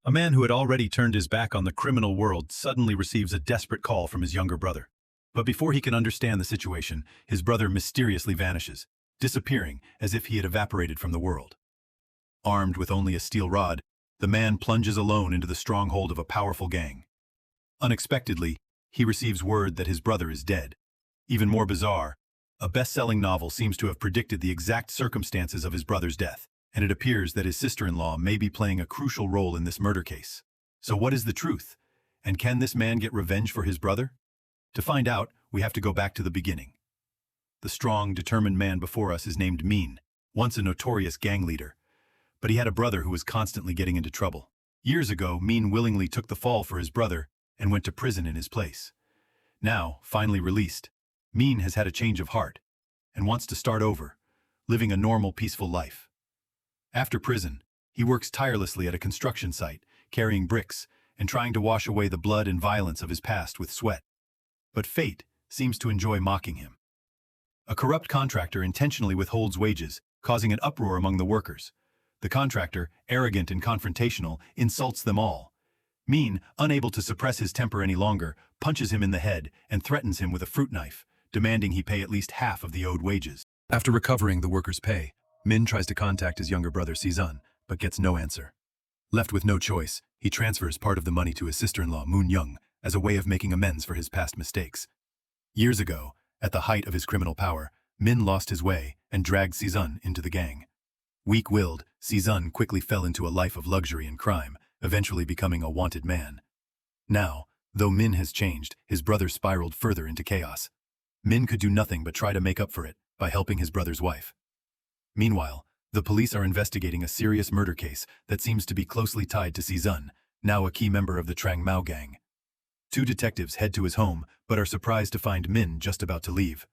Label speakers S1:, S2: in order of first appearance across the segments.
S1: A man who had already turned his back on the criminal world suddenly receives a desperate call from his younger brother. But before he can understand the situation, his brother mysteriously vanishes, disappearing as if he had evaporated from the world. Armed with only a steel rod, the man plunges alone into the stronghold of a powerful gang. Unexpectedly, he receives word that his brother is dead. Even more bizarre, a best-selling novel seems to have predicted the exact circumstances of his brother's death, and it appears that his sister-in-law may be playing a crucial role in this murder case. So what is the truth? And can this man get revenge for his brother? To find out, we have to go back to the beginning. The strong, determined man before us is named Min, once a notorious gang leader. But he had a brother who was constantly getting into trouble. Years ago, Min willingly took the fall for his brother and went to prison in his place. Now, finally released, Min has had a change of heart and wants to start over, living a normal, peaceful life. After prison, he works tirelessly at a construction site, carrying bricks and trying to wash away the blood and violence of his past with sweat. But fate seems to enjoy mocking him. A corrupt contractor intentionally withholds wages, causing an uproar among the workers. The contractor, arrogant and confrontational, insults them all. Min, unable to suppress his temper any longer, punches him in the head and threatens him with a fruit knife, demanding he pay at least half of the owed wages. After recovering the workers' pay, Min tries to contact his younger brother Sezon, but gets no answer. Left with no choice, he transfers part of the money to his sister-in-law Moon Young as a way of making amends for his past mistakes. Years ago, at the height of his criminal power, Min lost his way and dragged Sezon into the gang. Weak-willed, Sezon quickly fell into a life of luxury and crime, eventually becoming a wanted man. Now, though Min has changed, his brother spiraled further into chaos. Min could do nothing but try to make up for it by helping his brother's wife. Meanwhile, the police are investigating a serious murder case that seems to be closely tied to Sezon, now a key member of the Trang Mao gang. Two detectives head to his home, but are surprised to find Min just about to leave.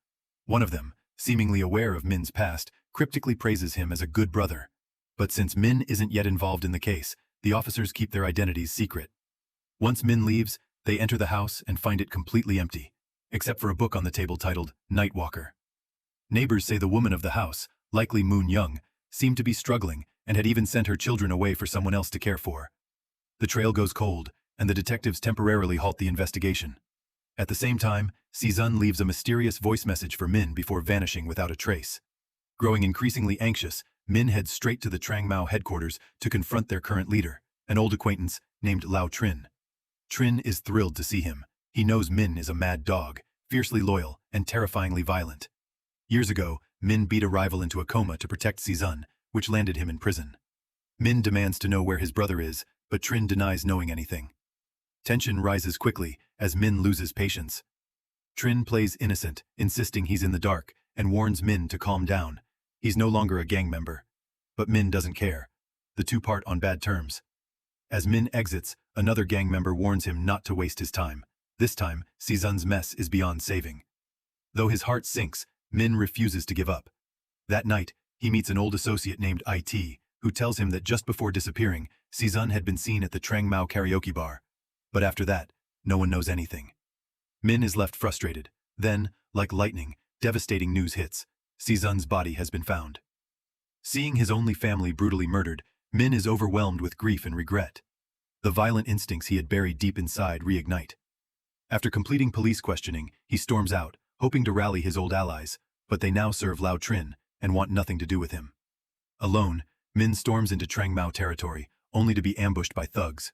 S1: One of them, seemingly aware of Min's past, cryptically praises him as a good brother. But since Min isn't yet involved in the case, the officers keep their identities secret. Once Min leaves, they enter the house and find it completely empty, except for a book on the table titled Nightwalker. Neighbors say the woman of the house, likely Moon Young, seemed to be struggling and had even sent her children away for someone else to care for. The trail goes cold, and the detectives temporarily halt the investigation. At the same time, Sezon leaves a mysterious voice message for Min before vanishing without a trace. Growing increasingly anxious, Min heads straight to the Trang Mao headquarters to confront their current leader, an old acquaintance named Lao Trin. Trin is thrilled to see him. He knows Min is a mad dog, fiercely loyal and terrifyingly violent. Years ago, Min beat a rival into a coma to protect Sezon, which landed him in prison. Min demands to know where his brother is, but Trin denies knowing anything. Tension rises quickly as Min loses patience. Trin plays innocent, insisting he's in the dark, and warns Min to calm down. He's no longer a gang member. But Min doesn't care. The two part on bad terms. As Min exits, another gang member warns him not to waste his time. This time, Sezon's mess is beyond saving. Though his heart sinks, Min refuses to give up. That night, he meets an old associate named IT, who tells him that just before disappearing, Sezon had been seen at the Trang Mao karaoke bar. But after that, no one knows anything. Min is left frustrated. Then, like lightning, devastating news hits. Sezon's body has been found. Seeing his only family brutally murdered, Min is overwhelmed with grief and regret. The violent instincts he had buried deep inside reignite. After completing police questioning, he storms out, hoping to rally his old allies, but they now serve Lao Trin and want nothing to do with him. Alone, Min storms into Trang Mao territory, only to be ambushed by thugs.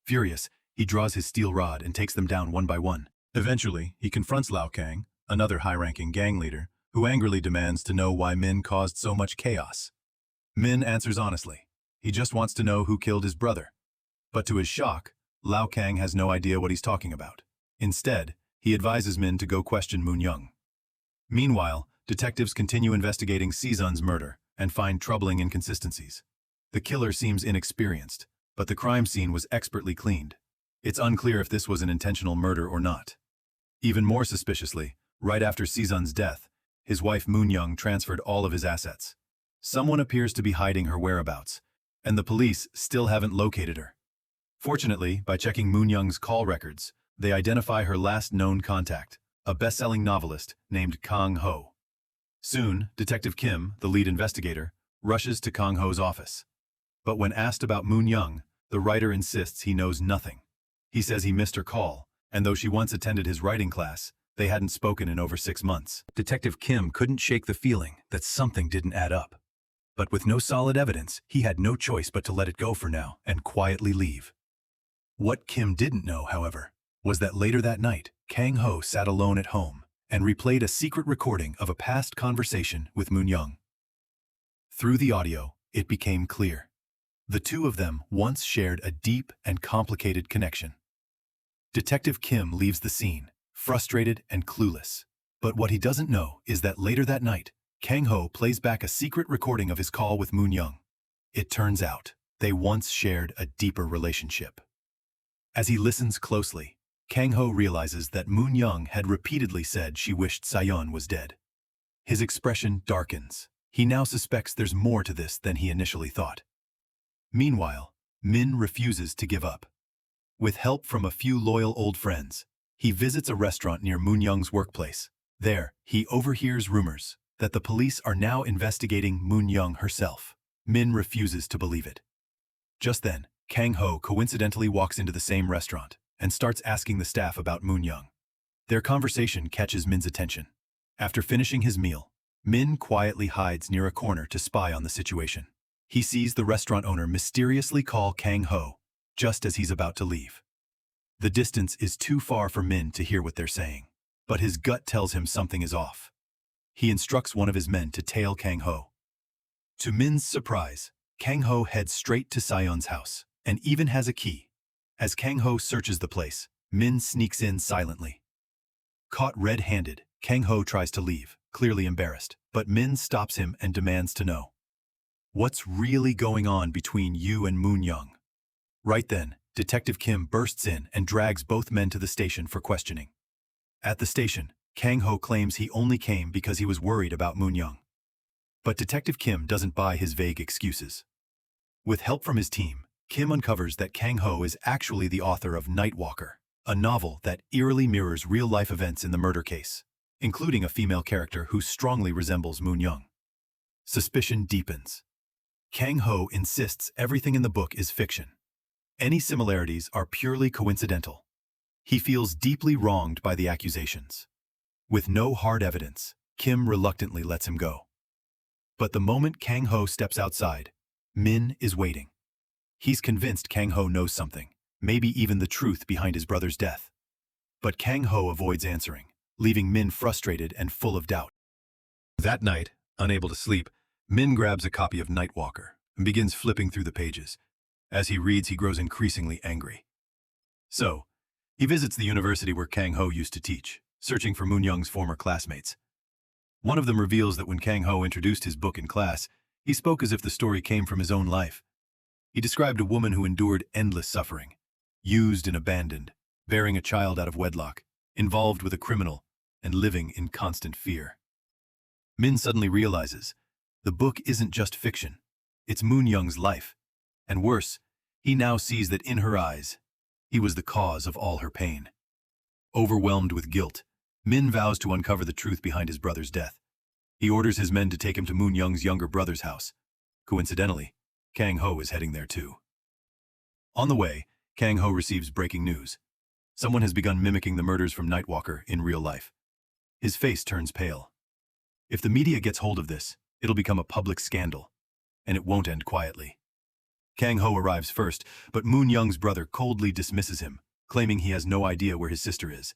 S1: Furious, he draws his steel rod and takes them down one by one. Eventually, he confronts Lao Kang, another high-ranking gang leader, who angrily demands to know why Min caused so much chaos. Min answers honestly. He just wants to know who killed his brother. But to his shock, Lao Kang has no idea what he's talking about. Instead, he advises Min to go question Moon Young. Meanwhile, detectives continue investigating Sezon's murder and find troubling inconsistencies. The killer seems inexperienced, but the crime scene was expertly cleaned. It's unclear if this was an intentional murder or not. Even more suspiciously, right after Sezon's death, his wife Moon Young transferred all of his assets. Someone appears to be hiding her whereabouts, and the police still haven't located her. Fortunately, by checking Moon Young's call records, they identify her last known contact, a best-selling novelist named Kang Ho. Soon, Detective Kim, the lead investigator, rushes to Kang Ho's office. But when asked about Moon Young, the writer insists he knows nothing. He says he missed her call, and though she once attended his writing class, they hadn't spoken in over 6 months. Detective Kim couldn't shake the feeling that something didn't add up. But with no solid evidence, he had no choice but to let it go for now and quietly leave. What Kim didn't know, however, was that later that night, Kang-ho sat alone at home and replayed a secret recording of a past conversation with Moon-young. Through the audio, it became clear. The two of them once shared a deep and complicated connection. Detective Kim leaves the scene, frustrated and clueless. But what he doesn't know is that later that night, Kang-ho plays back a secret recording of his call with Moon-young. It turns out, they once shared a deeper relationship. As he listens closely, Kang-ho realizes that Moon-young had repeatedly said she wished Sayeon was dead. His expression darkens. He now suspects there's more to this than he initially thought. Meanwhile, Min refuses to give up. With help from a few loyal old friends, he visits a restaurant near Moon-young's workplace. There, he overhears rumors that the police are now investigating Moon-young herself. Min refuses to believe it. Just then, Kang-ho coincidentally walks into the same restaurant and starts asking the staff about Moon-young. Their conversation catches Min's attention. After finishing his meal, Min quietly hides near a corner to spy on the situation. He sees the restaurant owner mysteriously call Kang-ho just as he's about to leave. The distance is too far for Min to hear what they're saying, but his gut tells him something is off. He instructs one of his men to tail Kang-ho. To Min's surprise, Kang-ho heads straight to Sayeon's house and even has a key. As Kang-ho searches the place, Min sneaks in silently. Caught red-handed, Kang-ho tries to leave, clearly embarrassed, but Min stops him and demands to know. What's really going on between you and Moon-young? Right then, Detective Kim bursts in and drags both men to the station for questioning. At the station, Kang-ho claims he only came because he was worried about Moon-young. But Detective Kim doesn't buy his vague excuses. With help from his team, Kim uncovers that Kang-ho is actually the author of Nightwalker, a novel that eerily mirrors real-life events in the murder case, including a female character who strongly resembles Moon-young. Suspicion deepens. Kang-ho insists everything in the book is fiction. Any similarities are purely coincidental. He feels deeply wronged by the accusations. With no hard evidence, Kim reluctantly lets him go. But the moment Kang-ho steps outside, Min is waiting. He's convinced Kang-ho knows something, maybe even the truth behind his brother's death. But Kang-ho avoids answering, leaving Min frustrated and full of doubt. That night, unable to sleep, Min grabs a copy of Nightwalker and begins flipping through the pages. As he reads, he grows increasingly angry. So, he visits the university where Kang-ho used to teach, searching for Moon-young's former classmates. One of them reveals that when Kang-ho introduced his book in class, he spoke as if the story came from his own life. He described a woman who endured endless suffering, used and abandoned, bearing a child out of wedlock, involved with a criminal, and living in constant fear. Min suddenly realizes the book isn't just fiction, it's Moon-young's life. And worse, he now sees that in her eyes, he was the cause of all her pain. Overwhelmed with guilt, Min vows to uncover the truth behind his brother's death. He orders his men to take him to Moon-young's younger brother's house. Coincidentally, Kang-ho is heading there too. On the way, Kang-ho receives breaking news. Someone has begun mimicking the murders from Nightwalker in real life. His face turns pale. If the media gets hold of this, it'll become a public scandal, and it won't end quietly. Kang-ho arrives first, but Moon-young's brother coldly dismisses him, claiming he has no idea where his sister is.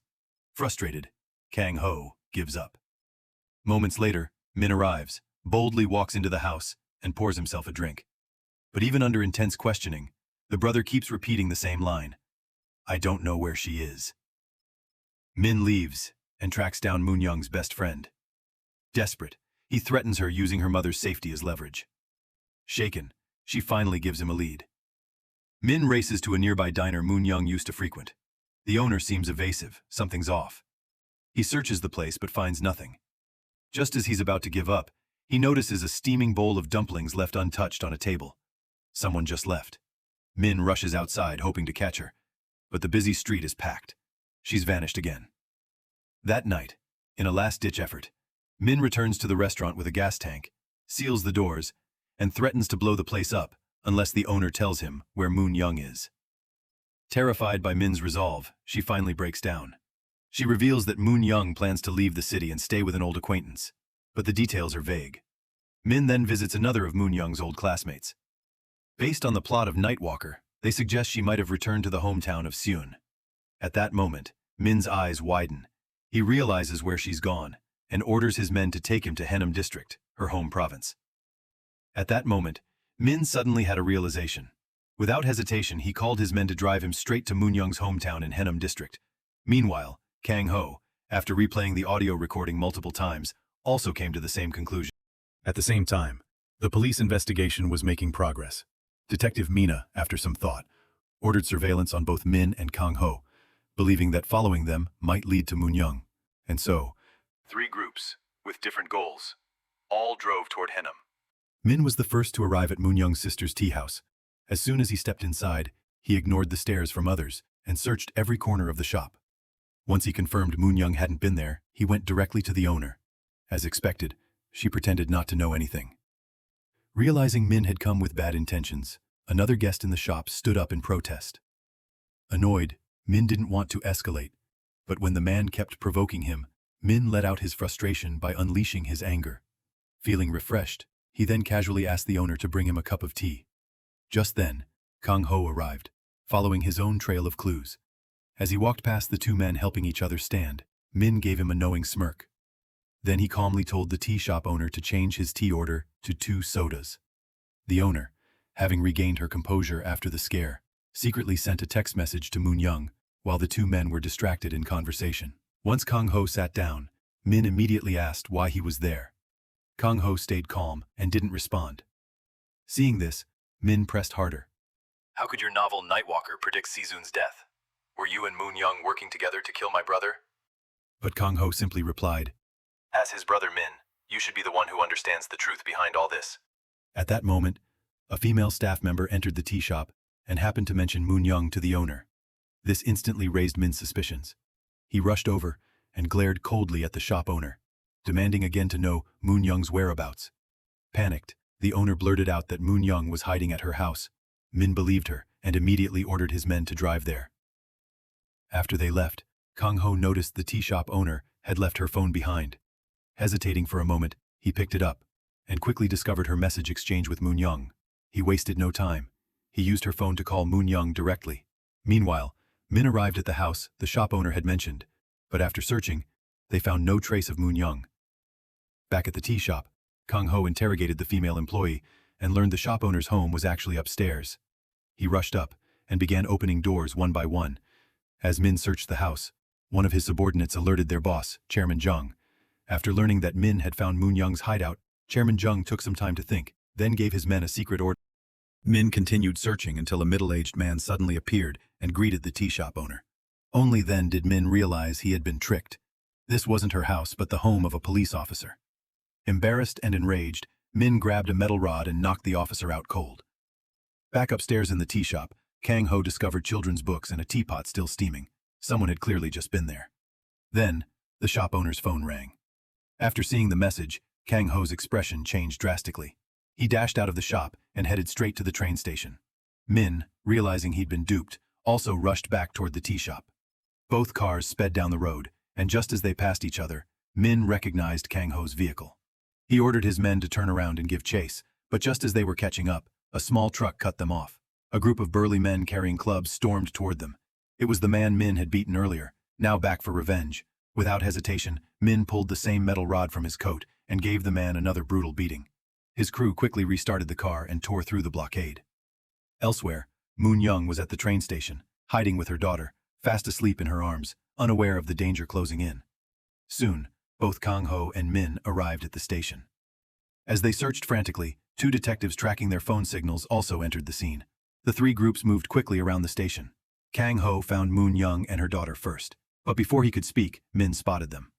S1: Frustrated, Kang-ho gives up. Moments later, Min arrives, boldly walks into the house, and pours himself a drink. But even under intense questioning, the brother keeps repeating the same line. I don't know where she is. Min leaves and tracks down Moon-young's best friend. Desperate, he threatens her using her mother's safety as leverage. Shaken, she finally gives him a lead. Min races to a nearby diner Moon-young used to frequent. The owner seems evasive, something's off. He searches the place but finds nothing. Just as he's about to give up, he notices a steaming bowl of dumplings left untouched on a table. Someone just left. Min rushes outside, hoping to catch her, but the busy street is packed. She's vanished again. That night, in a last-ditch effort, Min returns to the restaurant with a gas tank, seals the doors, and threatens to blow the place up unless the owner tells him where Moon Young is. Terrified by Min's resolve, she finally breaks down. She reveals that Moon Young plans to leave the city and stay with an old acquaintance, but the details are vague. Min then visits another of Moon Young's old classmates. Based on the plot of Nightwalker, they suggest she might have returned to the hometown of Seun. At that moment, Min's eyes widen. He realizes where she's gone and orders his men to take him to Henan District, her home province. At that moment, Min suddenly had a realization. Without hesitation, he called his men to drive him straight to Moon Young's hometown in Henan District. Meanwhile, Kang Ho, after replaying the audio recording multiple times, also came to the same conclusion. At the same time, the police investigation was making progress. Detective Mina, after some thought, ordered surveillance on both Min and Kang Ho, believing that following them might lead to Moon Young. And so, 3 groups, with different goals, all drove toward Henan. Min was the first to arrive at Moon Young's sister's tea house. As soon as he stepped inside, he ignored the stares from others and searched every corner of the shop. Once he confirmed Moon Young hadn't been there, he went directly to the owner. As expected, she pretended not to know anything. Realizing Min had come with bad intentions, another guest in the shop stood up in protest. Annoyed, Min didn't want to escalate, but when the man kept provoking him, Min let out his frustration by unleashing his anger. Feeling refreshed, he then casually asked the owner to bring him a cup of tea. Just then, Kang Ho arrived, following his own trail of clues. As he walked past the 2 men helping each other stand, Min gave him a knowing smirk. Then he calmly told the tea shop owner to change his tea order to 2 sodas. The owner, having regained her composure after the scare, secretly sent a text message to Moon Young while the 2 men were distracted in conversation. Once Kang Ho sat down, Min immediately asked why he was there. Kang Ho stayed calm and didn't respond. Seeing this, Min pressed harder. How could your novel Nightwalker predict Sezun's death? Were you and Moon Young working together to kill my brother? But Kang Ho simply replied, As his brother Min, you should be the one who understands the truth behind all this. At that moment, a female staff member entered the tea shop and happened to mention Moon Young to the owner. This instantly raised Min's suspicions. He rushed over and glared coldly at the shop owner, demanding again to know Moon Young's whereabouts. Panicked, the owner blurted out that Moon Young was hiding at her house. Min believed her and immediately ordered his men to drive there. After they left, Kang Ho noticed the tea shop owner had left her phone behind. Hesitating for a moment, he picked it up and quickly discovered her message exchange with Moon Young. He wasted no time. He used her phone to call Moon Young directly. Meanwhile, Min arrived at the house the shop owner had mentioned, but after searching, they found no trace of Moon Young. Back at the tea shop, Kang Ho interrogated the female employee and learned the shop owner's home was actually upstairs. He rushed up and began opening doors one by one. As Min searched the house, one of his subordinates alerted their boss, Chairman Jung. After learning that Min had found Moon Young's hideout, Chairman Jung took some time to think, then gave his men a secret order. Min continued searching until a middle-aged man suddenly appeared and greeted the tea shop owner. Only then did Min realize he had been tricked. This wasn't her house, but the home of a police officer. Embarrassed and enraged, Min grabbed a metal rod and knocked the officer out cold. Back upstairs in the tea shop, Kang Ho discovered children's books and a teapot still steaming. Someone had clearly just been there. Then, the shop owner's phone rang. After seeing the message, Kang Ho's expression changed drastically. He dashed out of the shop and headed straight to the train station. Min, realizing he'd been duped, also rushed back toward the tea shop. Both cars sped down the road, and just as they passed each other, Min recognized Kang Ho's vehicle. He ordered his men to turn around and give chase, but just as they were catching up, a small truck cut them off. A group of burly men carrying clubs stormed toward them. It was the man Min had beaten earlier, now back for revenge. Without hesitation, Min pulled the same metal rod from his coat and gave the man another brutal beating. His crew quickly restarted the car and tore through the blockade. Elsewhere, Moon Young was at the train station, hiding with her daughter, fast asleep in her arms, unaware of the danger closing in. Soon, both Kang Ho and Min arrived at the station. As they searched frantically, 2 detectives tracking their phone signals also entered the scene. The 3 groups moved quickly around the station. Kang Ho found Moon Young and her daughter first, but before he could speak, Min spotted them.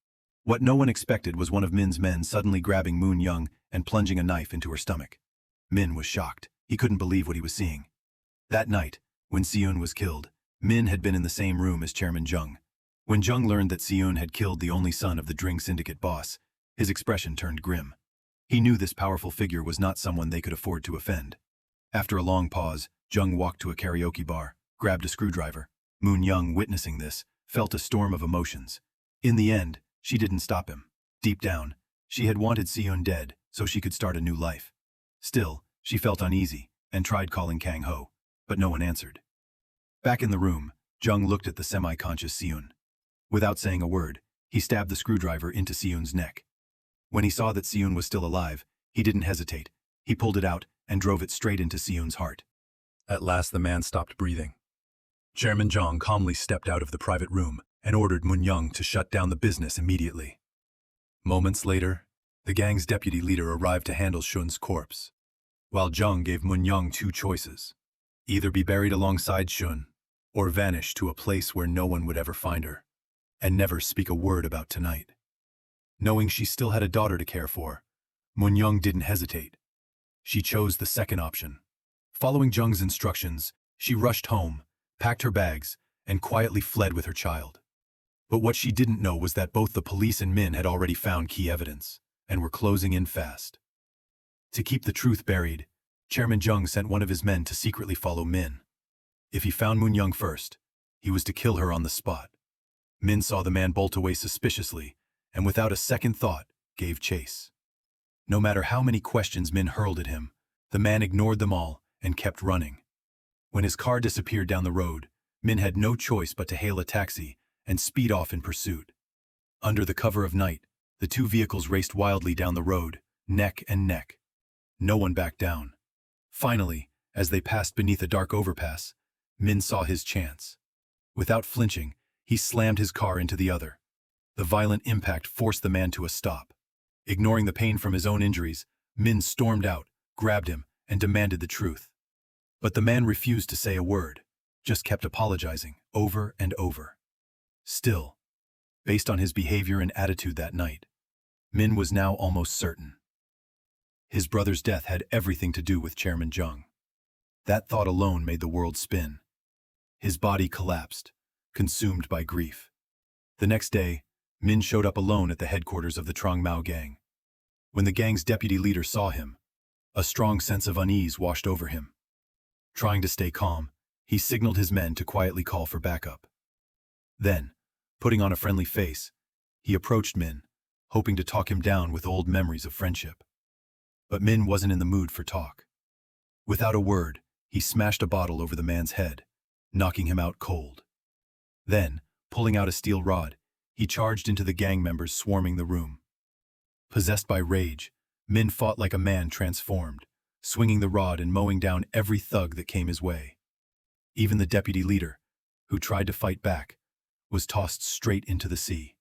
S1: What no one expected was one of Min's men suddenly grabbing Moon Young and plunging a knife into her stomach. Min was shocked. He couldn't believe what he was seeing. That night, when Seun was killed, Min had been in the same room as Chairman Jung. When Jung learned that Seun had killed the only son of the Drink Syndicate boss, his expression turned grim. He knew this powerful figure was not someone they could afford to offend. After a long pause, Jung walked to a karaoke bar, grabbed a screwdriver. Moon Young, witnessing this, felt a storm of emotions. In the end, she didn't stop him. Deep down, she had wanted Seon dead so she could start a new life. Still, she felt uneasy and tried calling Kang Ho, but no one answered. Back in the room, Jung looked at the semi-conscious Seon. Without saying a word, he stabbed the screwdriver into Seon's neck. When he saw that Seon was still alive, he didn't hesitate. He pulled it out and drove it straight into Seon's heart. At last the man stopped breathing. Chairman Jung calmly stepped out of the private room and ordered Moon Young to shut down the business immediately. Moments later, the gang's deputy leader arrived to handle Shun's corpse, while Jung gave Moon Young two choices: either be buried alongside Shun, or vanish to a place where no one would ever find her, and never speak a word about tonight. Knowing she still had a daughter to care for, Moon Young didn't hesitate. She chose the second option. Following Jung's instructions, she rushed home, packed her bags, and quietly fled with her child. But what she didn't know was that both the police and Min had already found key evidence, and were closing in fast. To keep the truth buried, Chairman Jung sent one of his men to secretly follow Min. If he found Moon Young first, he was to kill her on the spot. Min saw the man bolt away suspiciously, and without a second thought, gave chase. No matter how many questions Min hurled at him, the man ignored them all and kept running. When his car disappeared down the road, Min had no choice but to hail a taxi and speed off in pursuit. Under the cover of night, the two vehicles raced wildly down the road, neck and neck. No one backed down. Finally, as they passed beneath a dark overpass, Min saw his chance. Without flinching, he slammed his car into the other. The violent impact forced the man to a stop. Ignoring the pain from his own injuries, Min stormed out, grabbed him, and demanded the truth. But the man refused to say a word, just kept apologizing over and over. Still, based on his behavior and attitude that night, Min was now almost certain. His brother's death had everything to do with Chairman Jung. That thought alone made the world spin. His body collapsed, consumed by grief. The next day, Min showed up alone at the headquarters of the Trong Mao gang. When the gang's deputy leader saw him, a strong sense of unease washed over him. Trying to stay calm, he signaled his men to quietly call for backup. Then, putting on a friendly face, he approached Min, hoping to talk him down with old memories of friendship. But Min wasn't in the mood for talk. Without a word, he smashed a bottle over the man's head, knocking him out cold. Then, pulling out a steel rod, he charged into the gang members swarming the room. Possessed by rage, Min fought like a man transformed, swinging the rod and mowing down every thug that came his way. Even the deputy leader, who tried to fight back, was tossed straight into the sea.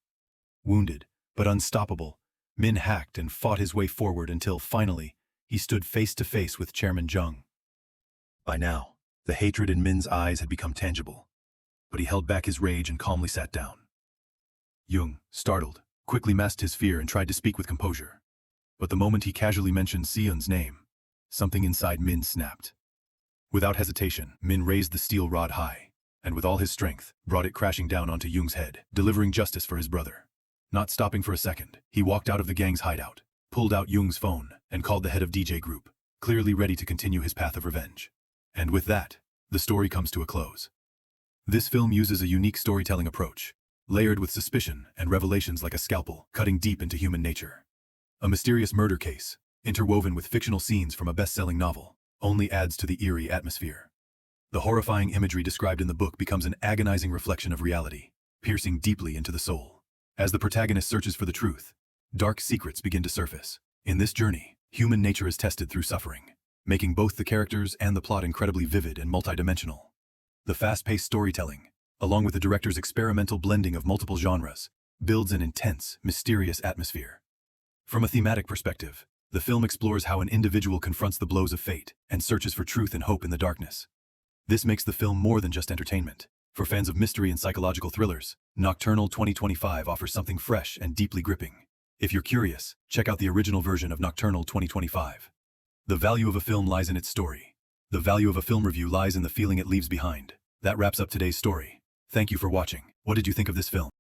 S1: Wounded, but unstoppable, Min hacked and fought his way forward until, finally, he stood face to face with Chairman Jung. By now, the hatred in Min's eyes had become tangible, but he held back his rage and calmly sat down. Jung, startled, quickly masked his fear and tried to speak with composure. But the moment he casually mentioned Seon's name, something inside Min snapped. Without hesitation, Min raised the steel rod high, and with all his strength, brought it crashing down onto Jung's head, delivering justice for his brother. Not stopping for a second, he walked out of the gang's hideout, pulled out Jung's phone, and called the head of DJ Group, clearly ready to continue his path of revenge. And with that, the story comes to a close. This film uses a unique storytelling approach, layered with suspicion and revelations like a scalpel, cutting deep into human nature. A mysterious murder case, interwoven with fictional scenes from a best-selling novel, only adds to the eerie atmosphere. The horrifying imagery described in the book becomes an agonizing reflection of reality, piercing deeply into the soul. As the protagonist searches for the truth, dark secrets begin to surface. In this journey, human nature is tested through suffering, making both the characters and the plot incredibly vivid and multidimensional. The fast-paced storytelling, along with the director's experimental blending of multiple genres, builds an intense, mysterious atmosphere. From a thematic perspective, the film explores how an individual confronts the blows of fate and searches for truth and hope in the darkness. This makes the film more than just entertainment. For fans of mystery and psychological thrillers, Nocturnal 2025 offers something fresh and deeply gripping. If you're curious, check out the original version of Nocturnal 2025. The value of a film lies in its story. The value of a film review lies in the feeling it leaves behind. That wraps up today's story. Thank you for watching. What did you think of this film?